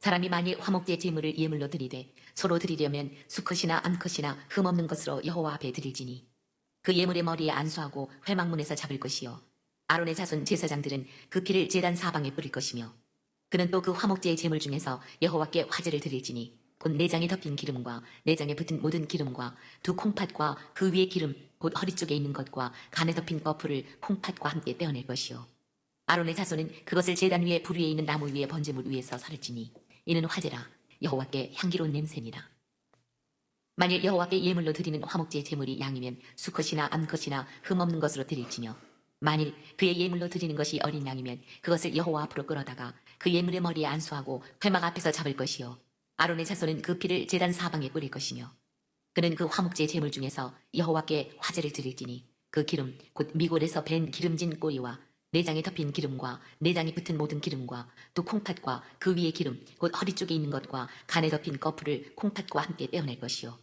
사람이 만일 화목제 제물을 예물로 드리되 서로 드리려면 수컷이나 암컷이나 흠없는 것으로 여호와 앞에 드릴지니 그 예물의 머리에 안수하고 회막문에서 잡을 것이요 아론의 자손 제사장들은 그 피를 제단 사방에 뿌릴 것이며 그는 또 그 화목제의 제물 중에서 여호와께 화제를 드릴지니 곧 내장에 덮인 기름과 내장에 붙은 모든 기름과 두 콩팥과 그 위의 기름 곧 허리 쪽에 있는 것과 간에 덮인 거풀을 콩팥과 함께 떼어낼 것이요 아론의 자손은 그것을 제단 위에 불 위에 있는 나무 위에 번제물 위에서 살을지니 이는 화제라 여호와께 향기로운 냄새니라. 만일 여호와께 예물로 드리는 화목제 제물이 양이면 수컷이나 암컷이나 흠없는 것으로 드릴지며 만일 그의 예물로 드리는 것이 어린 양이면 그것을 여호와 앞으로 끌어다가 그 예물의 머리에 안수하고 회막 앞에서 잡을 것이요 아론의 자손은 그 피를 제단 사방에 뿌릴 것이며 그는 그 화목제 제물 중에서 여호와께 화제를 드릴지니 그 기름 곧 미골에서 밴 기름진 꼬리와 내장에 덮인 기름과 내장에 붙은 모든 기름과 또 콩팥과 그 위의 기름 곧 허리 쪽에 있는 것과 간에 덮인 거풀을 콩팥과 함께 떼어낼 것이요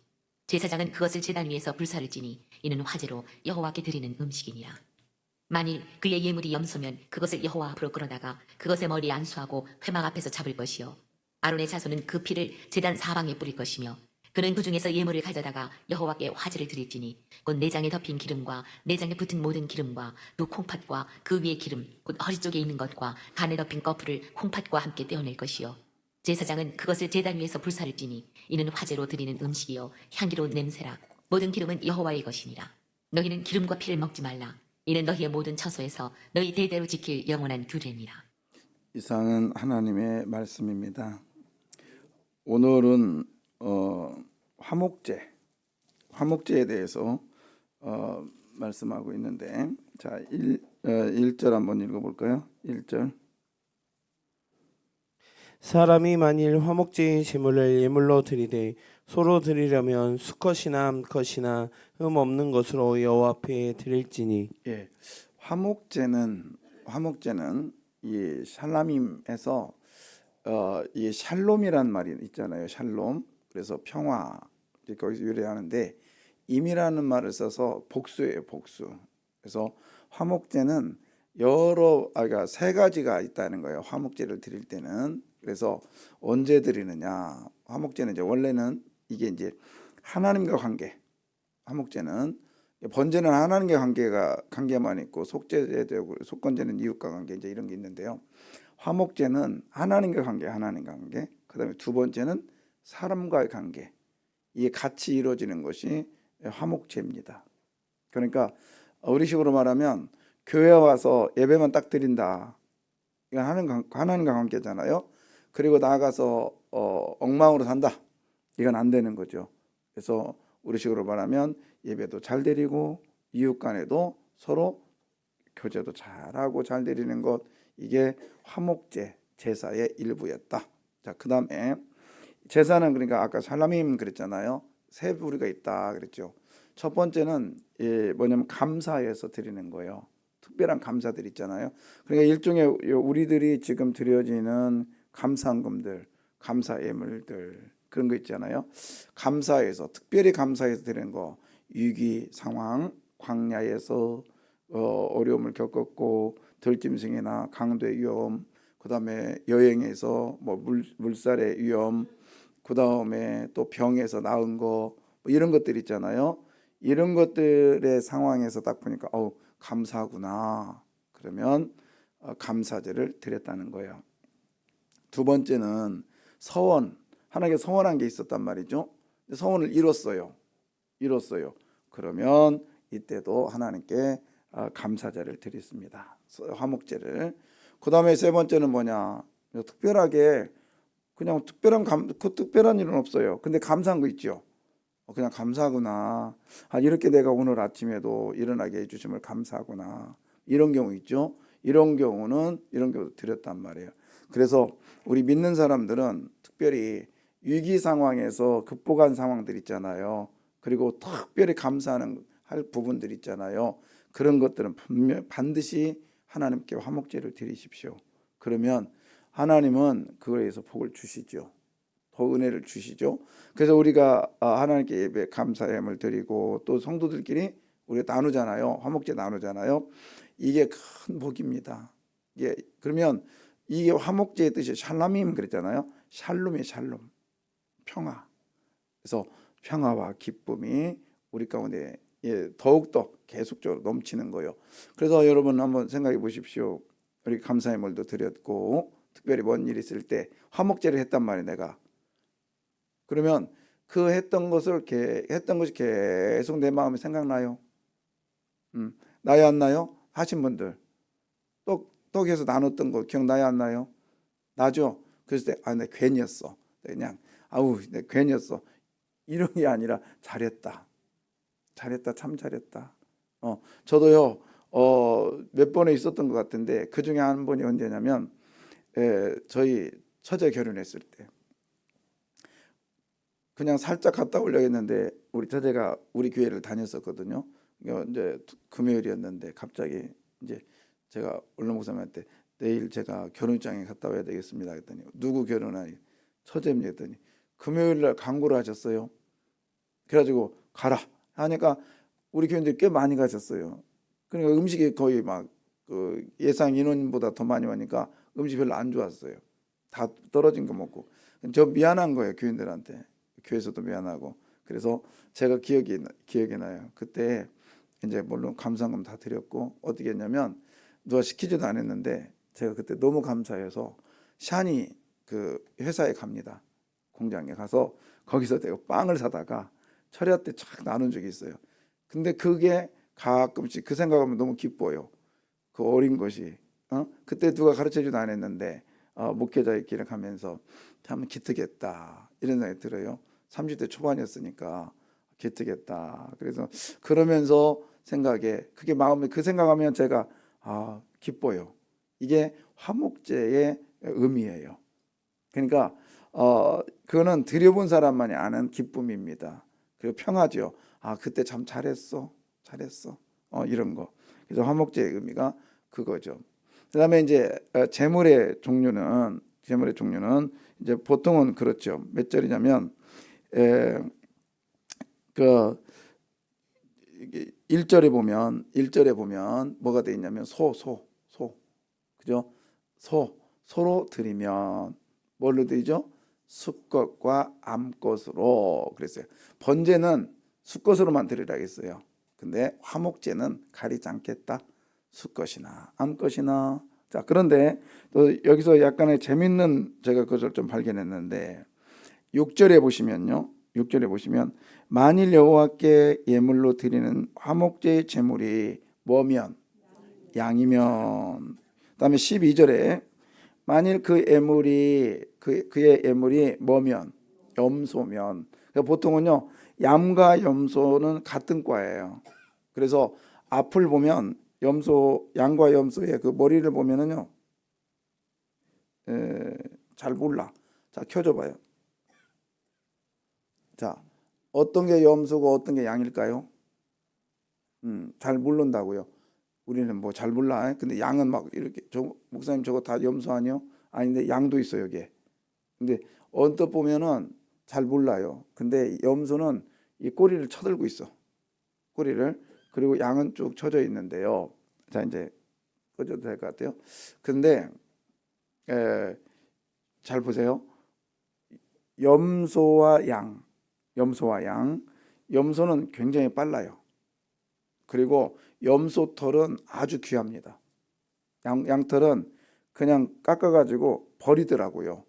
제사장은 그것을 제단 위에서 불사를 지니 이는 화제로 여호와께 드리는 음식이니라. 만일 그의 예물이 염소면 그것을 여호와 앞으로 끌어다가 그것의 머리에 안수하고 회막 앞에서 잡을 것이요 아론의 자손은 그 피를 제단 사방에 뿌릴 것이며 그는 그 중에서 예물을 가져다가 여호와께 화제를 드릴지니 곧 내장에 덮인 기름과 내장에 붙은 모든 기름과 또 콩팥과 그 위의 기름 곧 허리 쪽에 있는 것과 간에 덮인 거풀을 콩팥과 함께 떼어낼 것이요 제사장은 그것을 제단 위에서 불사를 지니 이는 화제로 드리는 음식이요 향기로운 냄새라. 모든 기름은 여호와의 것이니라. 너희는 기름과 피를 먹지 말라. 이는 너희의 모든 처소에서 너희 대대로 지킬 영원한 규례니라. 이상은 하나님의 말씀입니다. 오늘은 화목제에 대해서 말씀하고 있는데, 자 1절 한번 읽어볼까요? 1절. 사람이 만일 화목제의 제물을 예물로 드리되 소로 드리려면 수컷이나 암컷이나 흠 없는 것으로 여호와 앞에 드릴지니. 예, 화목제는 이 샬람임에서 이 샬롬이란 말이 있잖아요. 샬롬. 그래서 평화, 거기서 유래하는데 임이라는 말을 써서 복수예요. 복수. 그래서 화목제는 그러니까 세 가지가 있다는 거예요. 화목제를 드릴 때는. 그래서 언제 드리느냐? 화목제는 이제 원래는 이게 이제 하나님과 관계. 화목제는 번제는 하나님과 관계만 있고 속죄제도 속건제는 이웃과 관계 이제 이런 게 있는데요. 화목제는 하나님과 관계. 그다음에 두 번째는 사람과의 관계. 이게 같이 이루어지는 것이 화목제입니다. 그러니까 우리식으로 말하면 교회 와서 예배만 딱 드린다. 이건 하나님과 관계잖아요. 그리고 나아가서 엉망으로 산다. 이건 안 되는 거죠. 그래서 우리식으로 말하면 예배도 잘 드리고 이웃 간에도 서로 교제도 잘하고 잘 드리는 것, 이게 화목제 제사의 일부였다. 자, 그 다음에 제사는 그러니까 아까 살라밈 그랬잖아요. 세 부류가 있다 그랬죠. 첫 번째는 뭐냐면 감사해서 드리는 거예요. 특별한 감사들 있잖아요. 그러니까 일종의 우리들이 지금 드려지는 감사금들, 감사 예물들 그런 거 있잖아요. 감사해서 특별히 감사해서 드리는 거, 위기 상황, 광야에서 어려움을 겪었고 들짐승이나 강도의 위험, 그다음에 여행에서 뭐 물살의 위험, 그다음에 또 병에서 나은 거, 뭐 이런 것들 있잖아요. 이런 것들의 상황에서 딱 보니까 감사하구나. 그러면 감사제를 드렸다는 거예요. 두 번째는 서원, 하나님께 서원한 게 있었단 말이죠. 서원을 이뤘어요. 그러면 이때도 하나님께 감사제를 드렸습니다. 화목제를. 그 다음에 세 번째는 뭐냐? 특별하게 그냥 특별한 일은 없어요. 근데 감사한 거 있죠. 그냥 감사하구나. 이렇게 내가 오늘 아침에도 일어나게 해주심을 감사하구나. 이런 경우 있죠. 이런 경우 드렸단 말이에요. 그래서 우리 믿는 사람들은 특별히 위기 상황에서 극복한 상황들 있잖아요. 그리고 특별히 할 부분들 있잖아요. 그런 것들은 반드시 하나님께 화목제를 드리십시오. 그러면 하나님은 그거에 의해서 복을 주시죠. 더 은혜를 주시죠. 그래서 우리가 하나님께 예배 감사함을 드리고 또 성도들끼리 우리가 나누잖아요. 화목제 나누잖아요. 이게 큰 복입니다. 그러면 이게 화목제의 뜻이 샬람임 그랬잖아요. 샬롬이 샬롬, 평화. 그래서 평화와 기쁨이 우리 가운데 더욱더 계속적으로 넘치는 거예요. 그래서 여러분 한번 생각해 보십시오. 우리 감사의 물도 드렸고 특별히 뭔 일 있을 때 화목제를 했단 말이에요. 내가 그러면 그 했던 것이 계속 내 마음에 생각나요. 나요 안 나요? 하신 분들 떡에서 나눴던 거 기억나요 안 나요? 나죠. 그랬을 때 내 괜히였어. 그냥 내 괜히였어. 이런 게 아니라 잘했다. 참 잘했다. 저도요 몇 번에 있었던 것 같은데 그 중에 한 번이 언제냐면 저희 처제 결혼했을 때 그냥 살짝 갔다 오려고 했는데 우리 처제가 우리 교회를 다녔었거든요. 이제 금요일이었는데 갑자기 이제 제가 원로 목사님한테 내일 제가 결혼장에 갔다 와야 되겠습니다 했더니 누구 결혼하니? 처제입니다 했더니 금요일날 강구를 하셨어요. 그래가지고 가라 하니까 우리 교인들이 꽤 많이 가셨어요. 그러니까 음식이 거의 막 그 예상 인원보다 더 많이 오니까 음식 별로 안 좋았어요. 다 떨어진 거 먹고 저 미안한 거예요 교인들한테. 교회에서도 미안하고 그래서 제가 기억이 나요. 그때 이제 물론 감사금 다 드렸고 어떻게 했냐면 누가 시키지도 않았는데 제가 그때 너무 감사해서 샤니 그 회사에 갑니다. 공장에 가서 거기서 내가 빵을 사다가 철야 때 쫙 나눈 적이 있어요. 근데 그게 가끔씩 그 생각하면 너무 기뻐요. 그 어린 것이 그때 누가 가르쳐주지도 않았는데 목회자의 길을 가면서 참 기특했다 이런 생각이 들어요. 30대 초반이었으니까 기특했다. 그래서 그러면서 그게 마음에 그 생각하면 제가 기뻐요. 이게 화목제의 의미예요. 그러니까 그거는 드려본 사람만이 아는 기쁨입니다. 그리고 평화죠. 그때 참 잘했어 이런 거. 그래서 화목제의 의미가 그거죠. 그다음에 이제 제물의 종류는 이제 보통은 그렇죠. 몇 절이냐면 그 1절에 보면 뭐가 돼 있냐면 소 그죠? 소로 드리면 뭘로 드리죠? 수것과 암것으로 그랬어요. 번제는 수것으로만 드리라 했어요. 근데 화목제는 가리지 않겠다. 수것이나 암것이나. 자, 그런데 또 여기서 약간의 재밌는 제가 그것을 좀 발견했는데 6절에 보시면 만일 여호와께 예물로 드리는 화목제의 제물이 뭐면 양이면 그다음에 12절에 만일 그 예물이 그의 예물이 뭐면 염소면 그러니까 보통은요 양과 염소는 같은 과예요. 그래서 앞을 보면 양과 염소의 그 머리를 보면은요 잘 몰라. 자 켜줘봐요. 자 어떤 게 염소고 어떤 게 양일까요? 잘 모른다고요. 우리는 뭐 잘 몰라. 근데 양은 막 이렇게 목사님 저거 다 염소 아니요? 아닌데 양도 있어요 여기에. 근데 언뜻 보면은 잘 몰라요. 근데 염소는 이 꼬리를 쳐들고 있어. 꼬리를. 그리고 양은 쭉 쳐져 있는데요. 자 이제 꺼져도 될 것 같아요. 근데 잘 보세요. 염소와 양. 염소는 굉장히 빨라요. 그리고 염소 털은 아주 귀합니다. 양털은 그냥 깎아가지고 버리더라고요.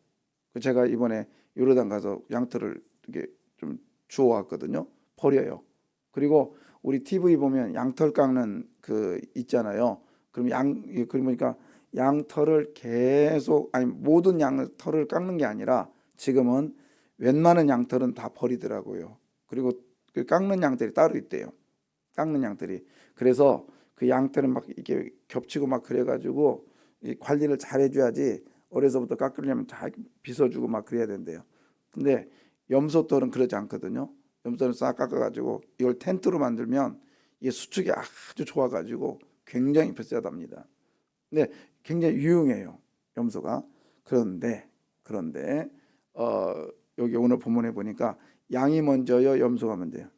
제가 이번에 요르단 가서 양털을 이렇게 좀 주워왔거든요. 버려요. 그리고 우리 TV 보면 양털 깎는 그 있잖아요. 그러니까 양털을 계속 모든 양털을 깎는 게 아니라 지금은 웬만한 양털은 다 버리더라고요. 그리고 그 깎는 양들이 따로 있대요. 깎는 양들이. 그래서 그 양털은 막 이렇게 겹치고 막 그래가지고 이 관리를 잘 해줘야지 어려서부터 깎으려면 잘 빗어주고 막 그래야 된대요. 근데 염소털은 그러지 않거든요. 염소는 싹 깎아가지고 이걸 텐트로 만들면 이게 수축이 아주 좋아가지고 굉장히 비싸답니다. 근데 굉장히 유용해요 염소가. 그런데 여기 오늘 본문에 보니까 양이 먼저요 염소가 먼저요?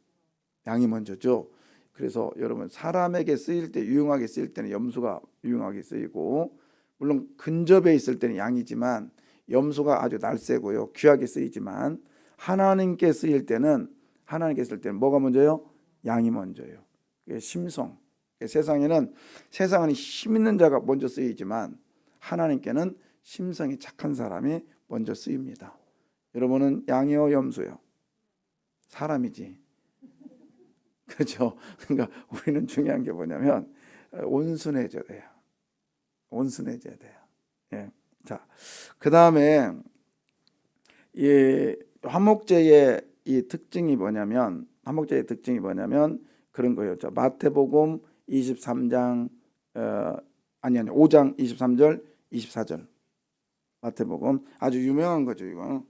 양이 먼저죠. 그래서 여러분 사람에게 쓰일 때 유용하게 쓰일 때는 염소가 유용하게 쓰이고 물론 근접해 있을 때는 양이지만 염소가 아주 날쌔고요. 귀하게 쓰이지만 하나님께 쓰일 때는 뭐가 먼저요? 양이 먼저예요. 그게 심성. 세상에는 힘 있는 자가 먼저 쓰이지만 하나님께는 심성이 착한 사람이 먼저 쓰입니다. 여러분은 양이요, 염소요? 사람이지. 그렇죠? 그러니까 우리는 중요한 게 뭐냐면 온순해져야 돼요. 온순해져야 돼요. 예. 자, 그 다음에 이 화목제의 특징이 뭐냐면 그런 거예요. 자, 마태복음 23장 5장 23절 24절. 마태복음 아주 유명한 거죠, 이거.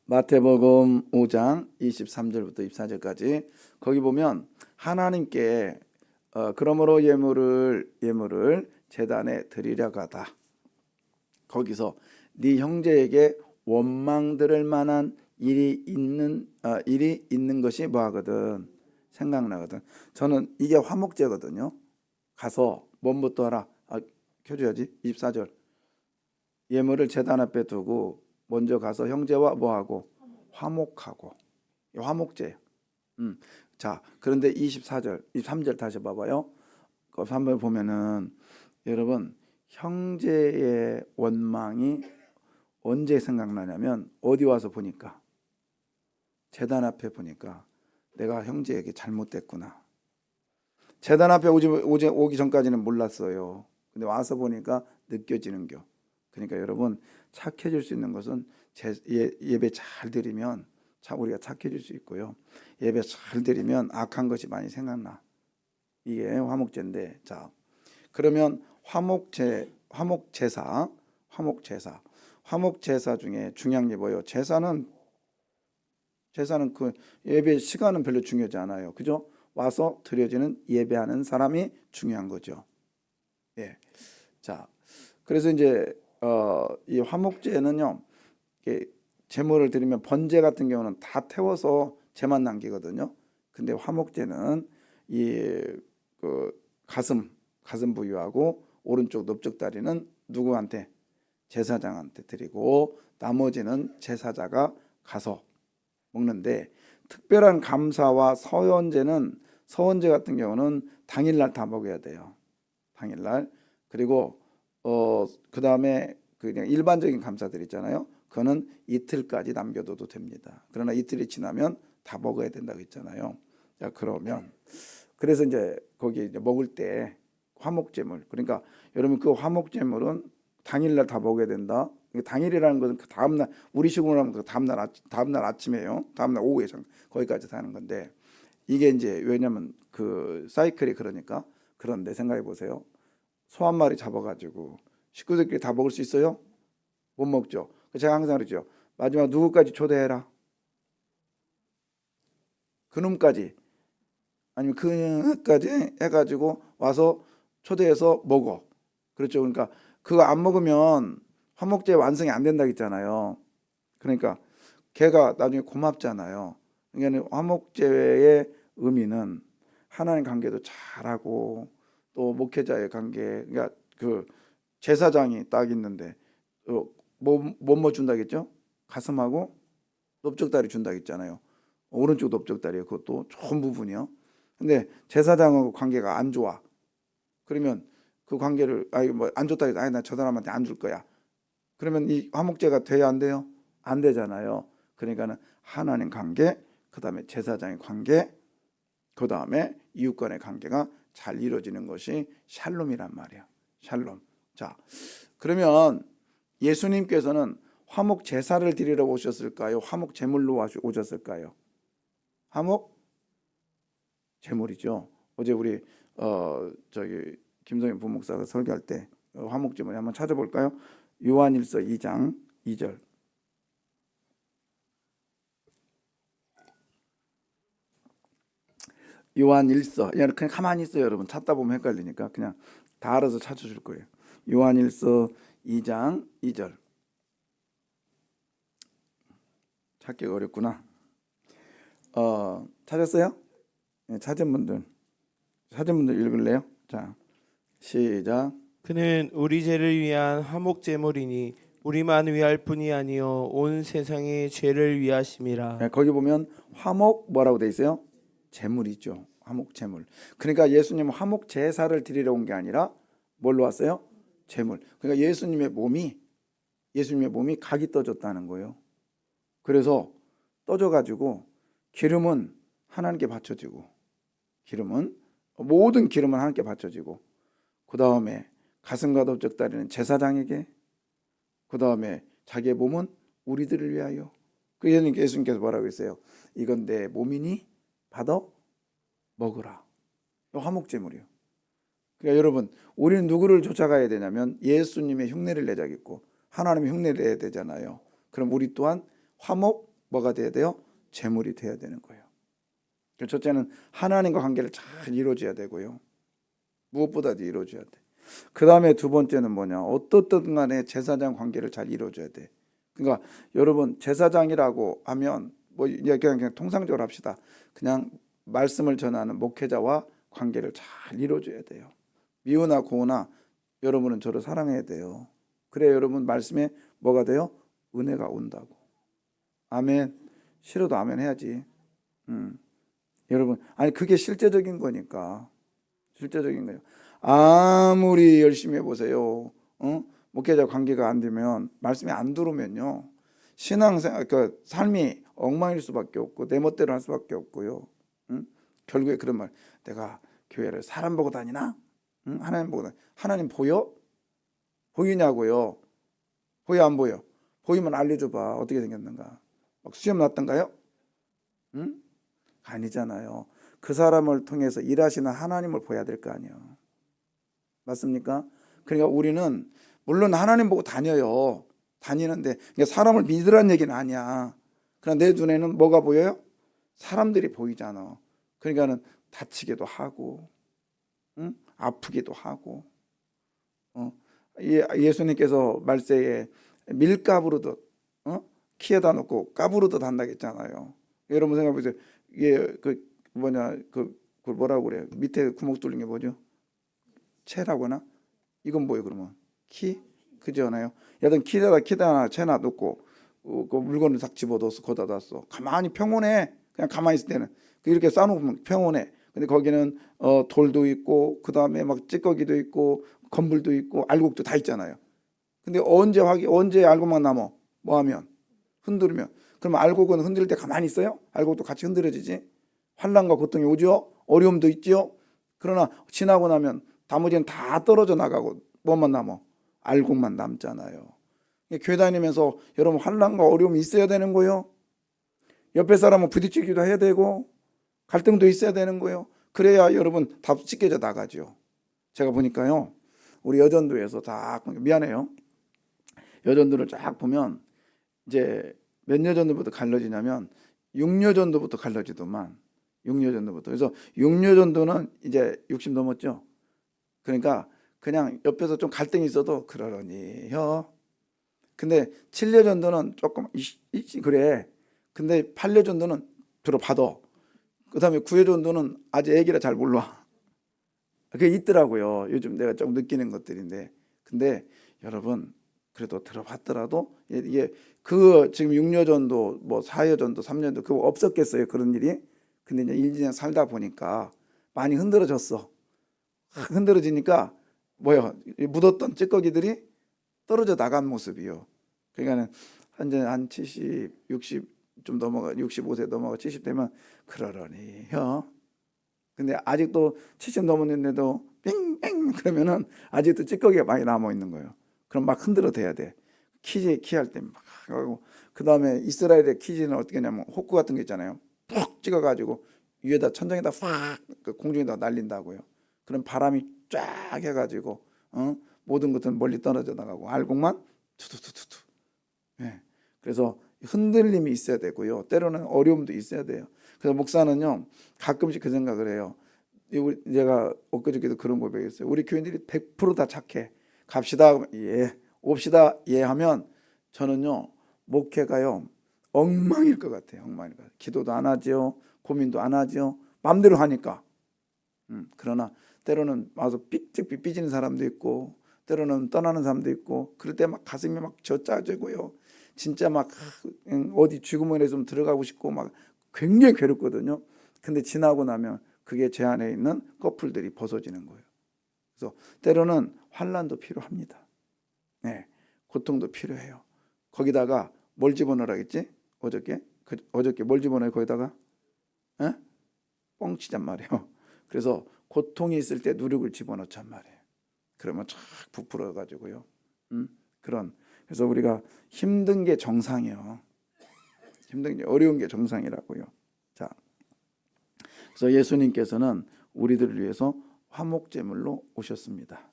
마태복음 5장 23절부터 24절까지 거기 보면 하나님께 그러므로 예물을 제단에 드리려고 하다. 거기서 네 형제에게 원망 들을 만한 일이 있는 것이 뭐하거든? 생각나거든. 저는 이게 화목제거든요. 가서 뭔부터 하라. 켜줘야지. 24절. 예물을 제단 앞에 두고 먼저 가서 형제와 뭐하고? 화목하고. 화목제. 자, 그런데 24절, 23절 다시 봐봐요. 거기서 한번 보면은 여러분 형제의 원망이 언제 생각나냐면 어디 와서 보니까 제단 앞에 보니까 내가 형제에게 잘못됐구나. 제단 앞에 오기 전까지는 몰랐어요. 근데 와서 보니까 느껴지는겨. 그러니까 여러분 착해질 수 있는 것은 예배 잘 드리면 우리가 착해질 수 있고요. 예배 잘 드리면 악한 것이 많이 생각나. 이게 화목제인데, 자 그러면 화목제사 중에 중요한 게 뭐예요? 제사는 그 예배 시간은 별로 중요하지 않아요. 그죠? 와서 드려지는 예배하는 사람이 중요한 거죠. 예. 자, 그래서 이제 이 화목제는요, 제물을 드리면 번제 같은 경우는 다 태워서 제만 남기거든요. 근데 화목제는 그 가슴 부위하고 오른쪽 넓적 다리는 누구한테? 제사장한테 드리고 나머지는 제사자가 가서 먹는데, 특별한 감사와 서원제 같은 경우는 당일날 다 먹어야 돼요. 당일날. 그리고 그 다음에 그냥 일반적인 감사들 있잖아요. 그거는 이틀까지 남겨둬도 됩니다. 그러나 이틀이 지나면 다 먹어야 된다고 했잖아요. 자, 그래서 이제 거기 이제 먹을 때 화목제물, 그러니까 여러분 그 화목제물은 당일날 다 먹어야 된다. 당일이라는 것은 그 다음날, 우리 식으로 하면 그 다음날 아침에요. 다음날 오후에 거기까지 사는 건데, 이게 이제 왜냐면 그 사이클이 그러니까. 그런데 생각해 보세요. 소 한 마리 잡아가지고 식구들끼리 다 먹을 수 있어요? 못 먹죠. 제가 항상 그러죠. 마지막 누구까지 초대해라? 그놈까지, 아니면 그까지 해가지고 와서 초대해서 먹어. 그렇죠. 그러니까 그거 안 먹으면 화목제 완성이 안 된다고 했잖아요. 그러니까 걔가 나중에 고맙잖아요. 그러니까 화목제의 의미는 하나님 관계도 잘하고 또 목회자의 관계, 그러니까 그 제사장이 딱 있는데 뭐 준다겠죠? 가슴하고 넓적다리 준다겠잖아요. 오른쪽 넓적다리, 그것도 좋은 부분이요. 근데 제사장하고 관계가 안 좋아. 그러면 그 관계를 안 좋다 해서 나 저 사람한테 안 줄 거야. 그러면 이 화목제가 돼야 안 돼요? 안 되잖아요. 그러니까는 하나님 관계, 그다음에 제사장의 관계, 그다음에 이웃 간의 관계가 잘 이루어지는 것이 샬롬이란 말이에요. 샬롬. 자, 그러면 예수님께서는 화목 제사를 드리러 오셨을까요? 화목 제물로 오셨을까요? 화목 제물이죠. 어제 우리 김성현 부목사가 설교할 때 화목 제물 한번 찾아볼까요? 요한일서 2장 2절. 요한일서, 그냥 가만히 있어요. 여러분 찾다 보면 헷갈리니까 그냥 다 알아서 찾아줄 거예요. 요한일서 2장 2절. 찾기가 어렵구나. 찾았어요? 네, 찾은 분들 읽을래요? 자, 시작. 그는 우리 죄를 위한 화목 제물이니 우리만 위할 뿐이 아니요 온 세상의 죄를 위하심이라. 네, 거기 보면 화목 뭐라고 돼 있어요? 제물이죠. 화목 제물. 그러니까 예수님은 화목 제사를 드리러 온 게 아니라 뭘로 왔어요? 제물. 그러니까 예수님의 몸이 각이 떠졌다는 거예요. 그래서 떠져가지고 기름은 하나님께 바쳐지고, 모든 기름은 하나님께 바쳐지고, 그 다음에 가슴과 넓적다리는 제사장에게, 그 다음에 자기의 몸은 우리들을 위하여. 그 예수님께서 뭐라고 했어요? 이건 내 몸이니 받아 먹으라. 화목제물이요. 그러니까 여러분, 우리는 누구를 쫓아가야 되냐면 예수님의 흉내를 내자겠고 하나님의 흉내를 내야 되잖아요. 그럼 우리 또한 화목 뭐가 돼야 돼요? 제물이 돼야 되는 거예요. 첫째는 하나님과 관계를 잘 이루어줘야 되고요. 무엇보다도 이루어줘야 돼. 그 다음에 두 번째는 뭐냐? 어떻든 간에 제사장 관계를 잘 이루어줘야 돼. 그러니까 여러분 제사장이라고 하면 뭐 그냥 통상적으로 합시다. 그냥 말씀을 전하는 목회자와 관계를 잘 이루어줘야 돼요. 미우나 고우나 여러분은 저를 사랑해야 돼요. 그래야 여러분 말씀에 뭐가 돼요? 은혜가 온다고. 아멘. 싫어도 아멘 해야지. 여러분, 아니 그게 실제적인 거니까. 실제적인 거예요. 아무리 열심히 해보세요. 목회자 관계가 안 되면, 말씀이 안 들어오면요, 신앙생활, 그 삶이 엉망일 수밖에 없고 내 멋대로 할 수밖에 없고요. 결국에 그런 말, 내가 교회를 사람 보고 다니나? 하나님 보고 다니. 하나님 보여? 보이냐고요? 보여 안 보여? 보이면 알려줘봐. 어떻게 생겼는가? 막 수염 났던가요? 아니잖아요. 그 사람을 통해서 일하시는 하나님을 보여야 될 거 아니에요. 맞습니까? 그러니까 우리는 물론 하나님 보고 다녀요. 다니는데 사람을 믿으라는 얘기는 아니야. 그러나 내 눈에는 뭐가 보여요? 사람들이 보이잖아. 그러니까는 다치기도 하고, 아프기도 하고. 예수님께서 말세에 밀가부르듯 키에다 놓고 까부르듯 한다고 했잖아요. 여러분 생각해 보세요. 이게 그 뭐라고 그래요? 밑에 구멍 뚫린 게 뭐죠? 채라거나? 이건 뭐예요 그러면? 키? 그잖아요. 여튼 키에다 채나 놓고 그 물건을 딱 집어넣어서 거기다 놨어. 가만히 평온해. 그냥 가만히 있을 때는 이렇게 쌓아놓으면 평온해. 근데 거기는 돌도 있고 그 다음에 막 찌꺼기도 있고 건물도 있고 알곡도 다 있잖아요. 근데 언제 알곡만 남아? 뭐하면? 흔들면. 그럼 알곡은 흔들 때 가만히 있어요? 알곡도 같이 흔들어지지. 환난과 고통이 오죠. 어려움도 있죠. 그러나 지나고 나면 나머지는 다 떨어져 나가고 뭐만 남아? 알곡만 남잖아요. 교회 다니면서 여러분 환난과 어려움이 있어야 되는 거예요. 옆에 사람은 부딪히기도 해야 되고 갈등도 있어야 되는 거예요. 그래야 여러분 다 찢겨져 나가죠. 제가 보니까요, 우리 여전도에서 다 미안해요. 여전도를 쫙 보면 이제 몇 여전도부터 갈라지냐면 6여전도부터 갈라지더만. 6여전도부터. 그래서 6여전도는 이제 60 넘었죠. 그러니까 그냥 옆에서 좀 갈등이 있어도 그러려니요. 근데 7여전도는 조금 그래. 근데 8여전도는 들어봐도, 그 다음에 9여전도는 아직 애기라 잘 몰라. 그게 있더라고요. 요즘 내가 좀 느끼는 것들인데. 근데 여러분 그래도 들어봤더라도 이게 그 지금 6여전도 뭐 4여전도 3여전도 그거 없었겠어요 그런 일이. 근데 이제 1년 살다 보니까 많이 흔들어졌어. 흔들어지니까 뭐야, 묻었던 찌꺼기들이 떨어져 나간 모습이요. 그러니까는 한 70, 60 좀 넘어가 65세 넘어가 70 되면 그러려니요. 근데 아직도 70 넘었는데도 뺑뺑 그러면은 아직도 찌꺼기가 많이 남아 있는 거예요. 그럼 막 흔들어 대야 돼. 키할 때 막 하고. 그 다음에 이스라엘의 키즈는 어떻게 하냐면 호크 같은 거 있잖아요. 푹 찍어가지고 위에다 천장에다 확 공중에다 날린다고요. 그럼 바람이 쫙 해가지고 모든 것들은 멀리 떨어져 나가고 알곡만 투투투투투. 예. 그래서 흔들림이 있어야 되고요. 때로는 어려움도 있어야 돼요. 그래서 목사는요 가끔씩 그 생각을 해요. 제가 엊그저께도 그런 고백했어요. 우리 교인들이 100% 다 착해. 갑시다. 예. 옵시다. 예 하면 저는요 목회가요 엉망일 것 같아요. 엉망일 것 같아요. 기도도 안 하죠. 고민도 안 하죠. 마음대로 하니까. 그러나 때로는 와서 삐찍 삐지는 사람도 있고 때로는 떠나는 사람도 있고 그럴 때 막 가슴이 막 젖짜지고요. 진짜 막 어디 쥐구멍에 좀 들어가고 싶고 막 굉장히 괴롭거든요. 근데 지나고 나면 그게 제 안에 있는 꺼풀들이 벗어지는 거예요. 그래서 때로는 환난도 필요합니다. 네, 고통도 필요해요. 거기다가 뭘 집어넣으라겠지? 어저께 뭘 집어넣어요? 거기다가 에? 뻥치잔 말이에요. 그래서 고통이 있을 때 누룩을 집어넣잔 말이에요. 그러면 쫙 부풀어 가지고요. 그런 그래서 우리가 힘든 게 정상이에요. 힘든 게 어려운 게 정상이라고요. 자, 그래서 예수님께서는 우리들을 위해서 화목제물로 오셨습니다.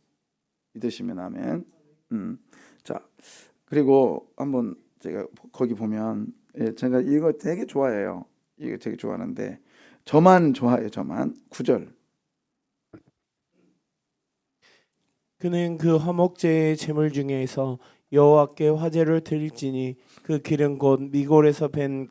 믿으시면 아멘. 자, 그리고 한번 제가 거기 보면 제가 이거 되게 좋아해요. 이거 되게 좋아하는데 저만 좋아해요. 저만 9절. 그는 그 화목제의 제물 중에서 여호와께 화제를 드릴지니 그 기름 곧 미골에서 밴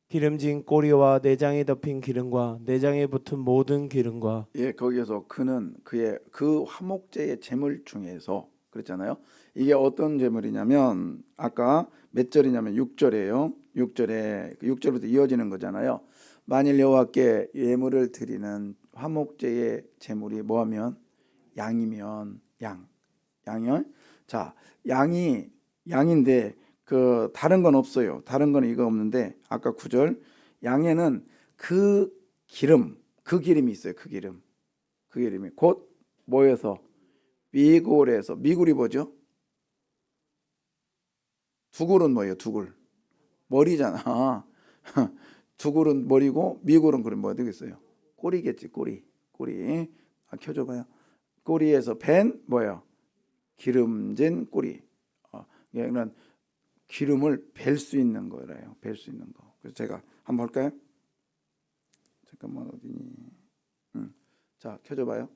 기름진 꼬리와 내장에 덮인 기름과 내장에 붙은 모든 기름과 예, 거기에서 그는 그의 그 화목제의 제물 중에서 그랬잖아요. 이게 어떤 제물이냐면 아까 몇 절이냐면 6절이에요. 6절에 6절부터 이어지는 거잖아요. 만일 여호와께 예물을 드리는 화목제의 제물이 뭐하면 양이면 양이요. 자, 양인데 그 다른 건 없어요. 다른 건 이거 없는데 아까 9절 양에는 그 기름이 있어요. 그 기름이 곧 뭐에서 미골에서 미굴이 뭐죠? 두굴은 뭐예요? 두굴 머리잖아. 두굴은 머리고 미굴은 그럼 뭐 되겠어요? 꼬리겠지. 꼬리 켜줘봐요. 꼬리에서 밴 뭐예요? 기름진 꼬리. 얘는 기름을 뵐 수 있는 거래요. 뵐 수 있는 거. 그래서 제가 한번 볼까요? 잠깐만 어디니? 자, 켜줘봐요.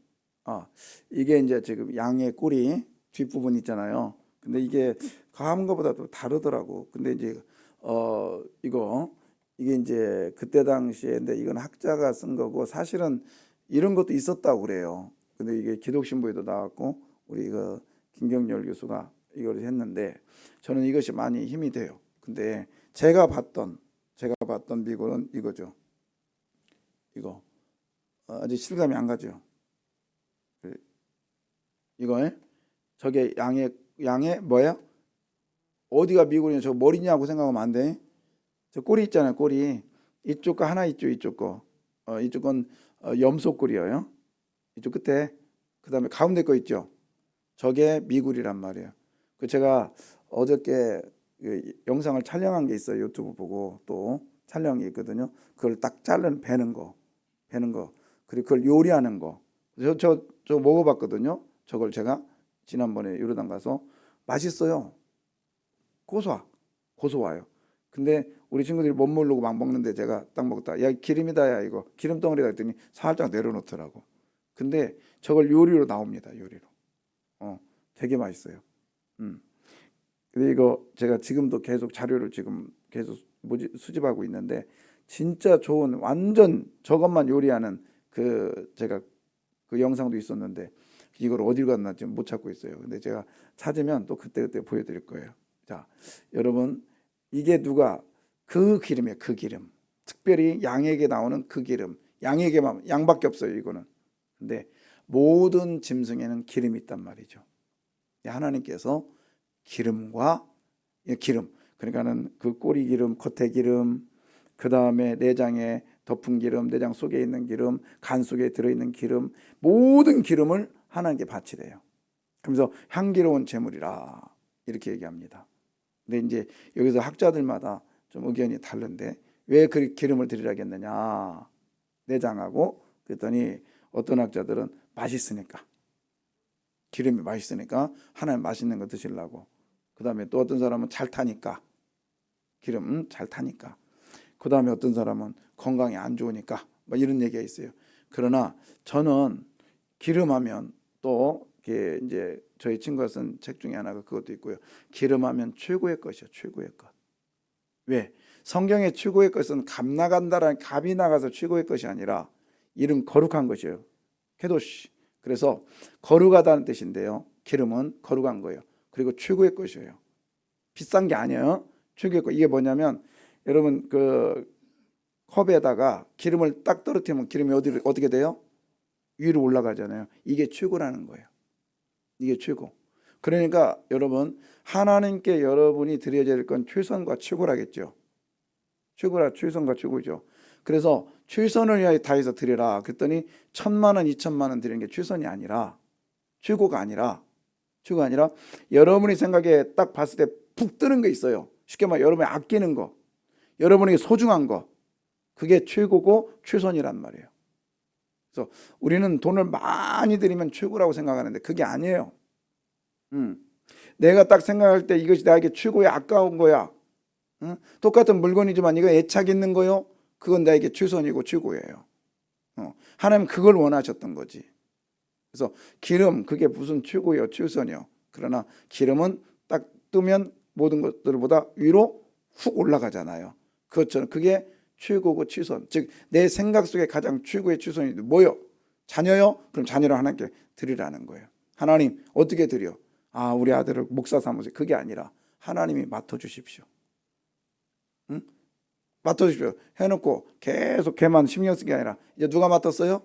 이게 이제 지금 양의 꼬리 뒷부분 있잖아요. 근데 이게 가한 거보다도 다르더라고. 근데 이제 이게 이제 그때 당시에인데 이건 학자가 쓴 거고 사실은 이런 것도 있었다고 그래요. 근데 이게 기독신부에도 나왔고 우리 그 김경열 교수가 이걸 했는데 저는 이것이 많이 힘이 돼요. 근데 제가 봤던 미국은 이거죠. 이거 아직 실감이 안 가죠. 이거에 저게 양의 뭐야? 어디가 미국이냐? 저 머리냐고 생각하면 안 돼. 저 꼬리 있잖아요. 꼬리 이쪽 거 하나 있죠. 이쪽 거 이쪽 건 염소꼬리예요. 이쪽 끝에 그다음에 가운데 거 있죠. 저게 미굴이란 말이에요. 그 제가 어저께 그 영상을 촬영한 게 있어요. 유튜브 보고 또 촬영이 있거든요. 그걸 딱 베는 거 그리고 그걸 요리하는 거. 저 먹어봤거든요. 저걸 제가 지난번에 요르단 가서 맛있어요. 고소와요. 근데 우리 친구들이 못 모르고 막 먹는데 제가 딱 먹다 야 기름이다 야 이거 기름 덩어리다 했더니 살짝 내려놓더라고. 근데 저걸 요리로 나옵니다. 요리로. 되게 맛있어요. 근데 이거 제가 지금도 계속 자료를 지금 계속 수집하고 있는데 진짜 좋은 완전 저것만 요리하는 그 제가 그 영상도 있었는데 이걸 어디로 갔나 지금 못 찾고 있어요. 근데 제가 찾으면 또 그때 보여드릴 거예요. 자, 여러분 이게 누가 그 기름이에요. 그 기름. 특별히 양에게 나오는 그 기름. 양밖에 없어요. 이거는. 근데 모든 짐승에는 기름이 있단 말이죠. 하나님께서 기름 그러니까는 그 꼬리 기름, 겉에 기름, 그 다음에 내장에 덮은 기름, 내장 속에 있는 기름, 간 속에 들어있는 기름, 모든 기름을 하나님께 바치래요. 그러면서 향기로운 제물이라 이렇게 얘기합니다. 근데 이제 여기서 학자들마다 좀 의견이 다른데 왜 그 기름을 드리라겠느냐? 내장하고 그랬더니 어떤 학자들은 맛있으니까. 기름이 맛있으니까 하나님 맛있는 거 드시려고. 그 다음에 또 어떤 사람은 잘 타니까. 기름 잘 타니까. 그 다음에 어떤 사람은 건강에 안 좋으니까. 뭐 이런 얘기가 있어요. 그러나 저는 기름하면 또 이제 저희 친구가 쓴 책 중에 하나가 그것도 있고요. 기름하면 최고의 것이요. 최고의 것. 왜? 성경의 최고의 것은 값이 나가서 최고의 것이 아니라 이름 거룩한 것이에요. 케도시. 그래서 거룩하다는 뜻인데요. 기름은 거룩한 거예요. 그리고 최고의 것이에요. 비싼 게 아니에요. 최고의 것. 이게 뭐냐면 여러분 그 컵에다가 기름을 딱 떨어뜨리면 기름이 어떻게 돼요? 위로 올라가잖아요. 이게 최고라는 거예요. 이게 최고. 그러니까 여러분 하나님께 여러분이 드려야 될 건 최선과 최고라겠죠. 최선과 최고죠. 그래서 최선을 위하여 다해서 드리라. 그랬더니 1,000만 원, 2,000만 원 드리는 게 최선이 아니라 최고가 아니라 여러분이 생각에 딱 봤을 때 푹 뜨는 게 있어요. 쉽게 말해 여러분이 아끼는 거, 여러분에게 소중한 거, 그게 최고고 최선이란 말이에요. 그래서 우리는 돈을 많이 들이면 최고라고 생각하는데 그게 아니에요. 내가 딱 생각할 때 이것이 나에게 최고의 아까운 거야. 똑같은 물건이지만 이거 애착 있는 거요. 그건 나에게 최선이고 최고예요. 하나님 그걸 원하셨던 거지. 그래서 기름 그게 무슨 최고요, 최선이요. 그러나 기름은 딱 뜨면 모든 것들보다 위로 훅 올라가잖아요. 그것처럼 그게 최고고 최선. 즉 내 생각 속에 가장 최고의 최선이 뭐요? 자녀요? 그럼 자녀를 하나님께 드리라는 거예요. 하나님 어떻게 드려? 우리 아들을 목사 삼으세요. 그게 아니라 하나님이 맡아주십시오. 맡아주십시오. 해놓고 계속 걔만 신경 쓰는 게 아니라 이제 누가 맡았어요?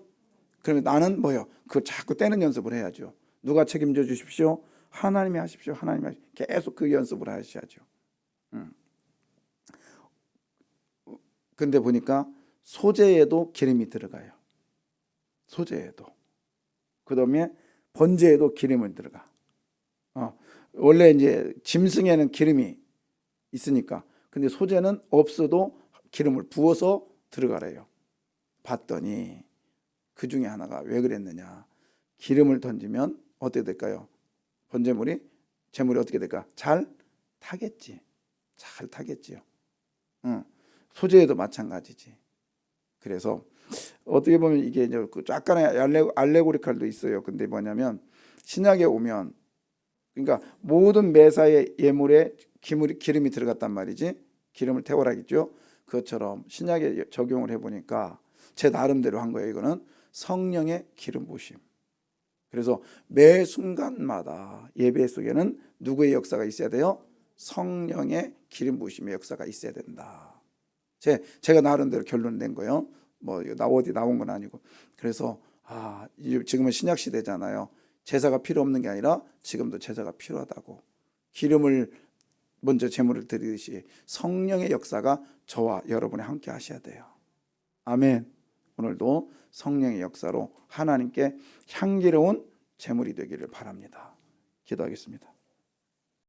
그러면 나는 뭐요? 그걸 자꾸 떼는 연습을 해야죠. 누가 책임져 주십시오? 하나님이 하십시오. 하나님이 하십시오. 계속 그 연습을 하셔야죠. 근데 보니까 소재에도 기름이 들어가요. 소재에도. 그 다음에 번제에도 기름을 들어가. 원래 이제 짐승에는 기름이 있으니까. 근데 소재는 없어도 기름을 부어서 들어가래요. 봤더니 그 중에 하나가 왜 그랬느냐. 기름을 던지면 어떻게 될까요? 재물이 어떻게 될까? 잘 타겠지. 잘 타겠지요. 소재에도 마찬가지지. 그래서 어떻게 보면 이게 이제 약간의 알레고리칼도 있어요. 근데 뭐냐면 신약에 오면 그러니까 모든 매사의 예물에 기름이 들어갔단 말이지. 기름을 태우라겠죠. 그것처럼 신약에 적용을 해보니까 제 나름대로 한 거예요. 이거는 성령의 기름 부으심. 그래서 매 순간마다 예배 속에는 누구의 역사가 있어야 돼요? 성령의 기름 부으심의 역사가 있어야 된다. 제가 나름대로 결론 낸 거예요. 뭐 어디 나온 건 아니고. 그래서 지금은 신약 시대잖아요. 제사가 필요 없는 게 아니라 지금도 제사가 필요하다고. 기름을 먼저 제물을 드리듯이 성령의 역사가 저와 여러분이 함께 하셔야 돼요. 아멘. 오늘도 성령의 역사로 하나님께 향기로운 제물이 되기를 바랍니다. 기도하겠습니다.